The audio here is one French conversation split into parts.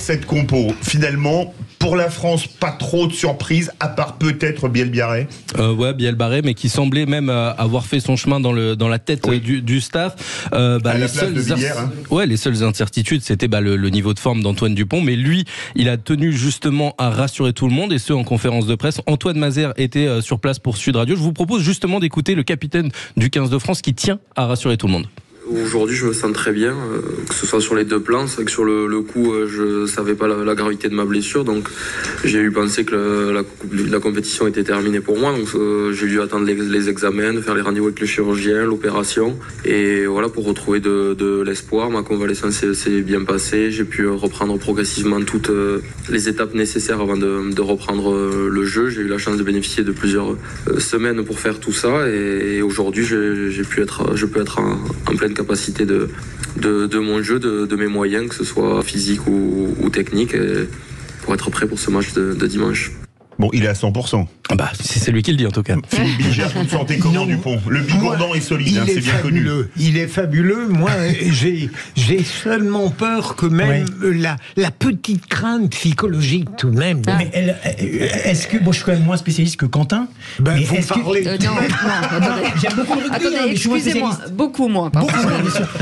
cette compo. Finalement, pour la France, pas trop de surprises, à part peut-être Biel Biarré. Ouais, Biel Barré, mais qui semblait même avoir fait son chemin dans la tête du staff. À la place de Villiers, les seules incertitudes, c'était le niveau de forme d'Antoine Dupont, mais lui, il a tenu justement à rassurer tout le monde, et ce en conférence de presse. Antoine Mazère était sur place pour Sud Radio. Je vous propose justement d'écouter le capitaine du 15 de France qui tient à rassurer tout le monde. Aujourd'hui, je me sens très bien, que ce soit sur les deux plans. C'est vrai que sur le coup, je savais pas la gravité de ma blessure, donc j'ai eu pensé que la compétition était terminée pour moi. Donc j'ai dû attendre les examens, faire les rendez-vous avec le chirurgien, l'opération, et voilà, pour retrouver de l'espoir. Ma convalescence s'est bien passée. J'ai pu reprendre progressivement toutes les étapes nécessaires avant de reprendre le jeu. J'ai eu la chance de bénéficier de plusieurs semaines pour faire tout ça, et aujourd'hui, je peux être en pleine capacité de mon jeu, de mes moyens, que ce soit physique ou technique, pour être prêt pour ce match de dimanche. Bon, il est à 100%. C'est lui qui le dit en tout cas. Philippe Bilger, vous le sentez comment, Dupont? Le bigourdan est solide, c'est bien connu. Il est fabuleux. Moi, j'ai seulement peur que même la petite crainte psychologique tout de même. Mais est-ce que, je suis quand même moins spécialiste que Quentin. Mais vous parlez. Non, attendez. J'aime beaucoup le rugby. Attendez, excusez-moi, beaucoup moins.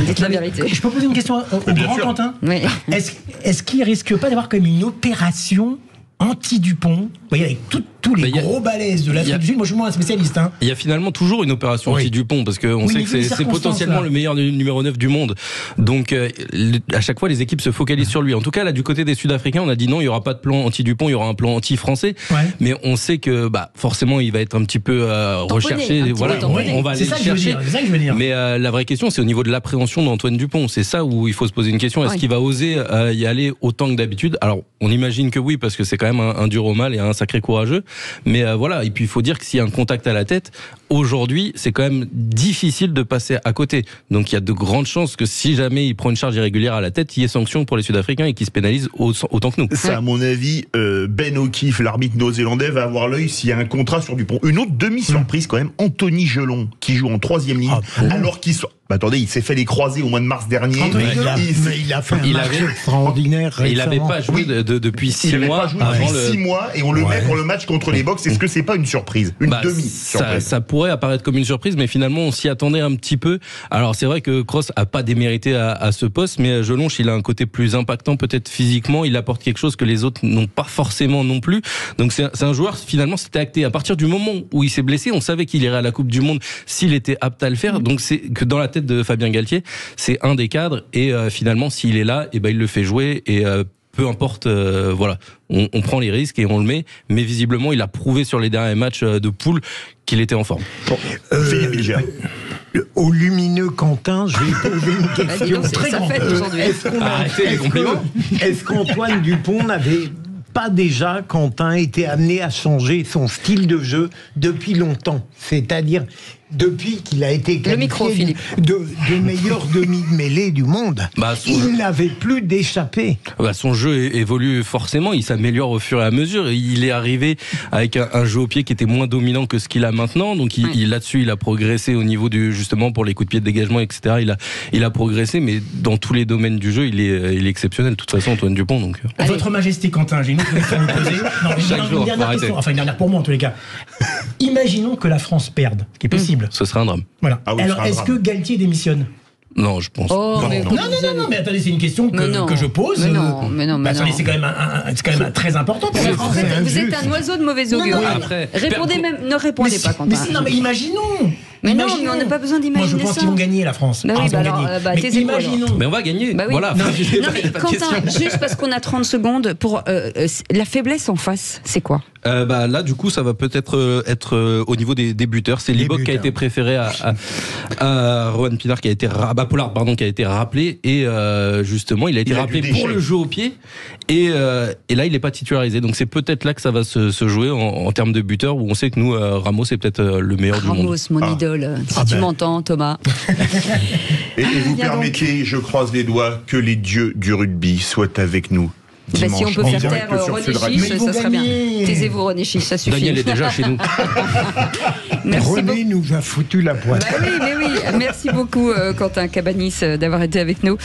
Dites la vérité. Je peux poser une question au grand Quentin? Oui. Est-ce qu'il risque pas d'avoir quand même une opération anti-Dupont, vous voyez, avec tous les gros balaises de l'Afrique du Sud? Moi, je suis moins un spécialiste. Il y a finalement toujours une opération anti-Dupont, parce qu'on sait que c'est potentiellement le meilleur numéro 9 du monde. Donc, à chaque fois, les équipes se focalisent sur lui. En tout cas, là, du côté des Sud-Africains, on a dit non, il n'y aura pas de plan anti-Dupont, il y aura un plan anti-français. Ouais. Mais on sait que, forcément, il va être un petit peu recherché. Voilà, on va aller le chercher. C'est ça que je veux dire. Mais la vraie question, c'est au niveau de l'appréhension d'Antoine Dupont. C'est ça où il faut se poser une question. Est-ce qu'il va oser y aller autant que d'habitude? Alors, on imagine que oui, parce que c'est quand même un dur au mal et un sacré courageux. Mais voilà, et puis il faut dire que s'il y a un contact à la tête, aujourd'hui, c'est quand même difficile de passer à côté. Donc il y a de grandes chances que si jamais il prend une charge irrégulière à la tête, il y ait sanction pour les Sud-Africains et qu'ils se pénalisent autant que nous. Ça, à mon avis, Ben O'Keefe, l'arbitre néo-zélandais, va avoir l'œil s'il y a un contrat sur Dupont. Une autre demi-surprise quand même, Anthony Gelon, qui joue en 3e ligne, alors qu'il sort. Attendez, il s'est fait les croisés au mois de mars dernier. Il a fait un match extraordinaire récemment. Il n'avait pas joué depuis 6 mois. Il n'avait pas joué depuis 6 mois et on le met pour le match contre les Box. Est-ce que c'est pas une surprise? Une demi-surprise? Ça pourrait apparaître comme une surprise, mais finalement on s'y attendait un petit peu. Alors c'est vrai que Kroos a pas démérité à ce poste, mais Jelonch, il a un côté plus impactant peut-être physiquement. Il apporte quelque chose que les autres n'ont pas forcément non plus. Donc c'est un joueur, finalement c'était acté. À partir du moment où il s'est blessé, on savait qu'il irait à la Coupe du Monde s'il était apte à le faire. Donc c'est que dans la tête de Fabien Galtier, c'est un des cadres, et finalement s'il est là, il le fait jouer, et peu importe, on prend les risques et on le met, mais visiblement il a prouvé sur les derniers matchs de poule qu'il était en forme. Au lumineux Quentin, je vais poser une question très grande. Est-ce qu'Antoine Dupont n'avait pas déjà, Quentin, été amené à changer son style de jeu depuis longtemps? C'est-à-dire depuis qu'il a été qualifié de meilleur demi-mêlée du monde, il n'avait plus d'échappée. Son jeu évolue forcément, il s'améliore au fur et à mesure. Il est arrivé avec un jeu au pied qui était moins dominant que ce qu'il a maintenant. Donc là-dessus, il a progressé au niveau justement pour les coups de pied de dégagement, etc. Il a progressé, mais dans tous les domaines du jeu, il est exceptionnel. De toute façon, Antoine Dupont. Donc. Votre Majesté Quentin, j'ai une autre question à vous poser. Une dernière question, enfin une dernière pour moi en tous les cas. Imaginons que la France perde, ce qui est possible. Ce serait un drame. Voilà. Alors, est-ce que Galtier démissionne? Non, je pense. Non, mais attendez, c'est une question que je pose. Mais non. Attendez, c'est quand même très important pour la France. Vous êtes un oiseau de mauvais augure. Ne répondez pas, Quentin. Non, mais imaginons. Mais non, mais on n'a pas besoin d'imaginer ça. Moi, je pense qu'ils vont gagner, la France. Mais imaginons. Mais on va gagner. Voilà. Non, mais Quentin, juste parce qu'on a 30 secondes, pour la faiblesse en face, c'est quoi? Là, du coup, ça va peut-être être au niveau des buteurs. C'est Liboc qui a été préféré à Rohan Pinard, qui a été Pollard, qui a été rappelé, et justement, il a été rappelé pour le jeu au pied, et là, il n'est pas titularisé. Donc, c'est peut-être là que ça va se jouer en termes de buteurs, où on sait que nous, Ramos est peut-être le meilleur du monde. Ramos, mon idole. Si tu m'entends, Thomas. Et vous permettez, je croise les doigts, que les dieux du rugby soient avec nous. Si on peut faire taire René Chiche, ça serait bien. Taisez-vous, René Chiche, ça suffit. Daniel est déjà chez nous. René nous a foutu la pointe. Oui. Merci beaucoup, Quentin Cabanis, d'avoir été avec nous.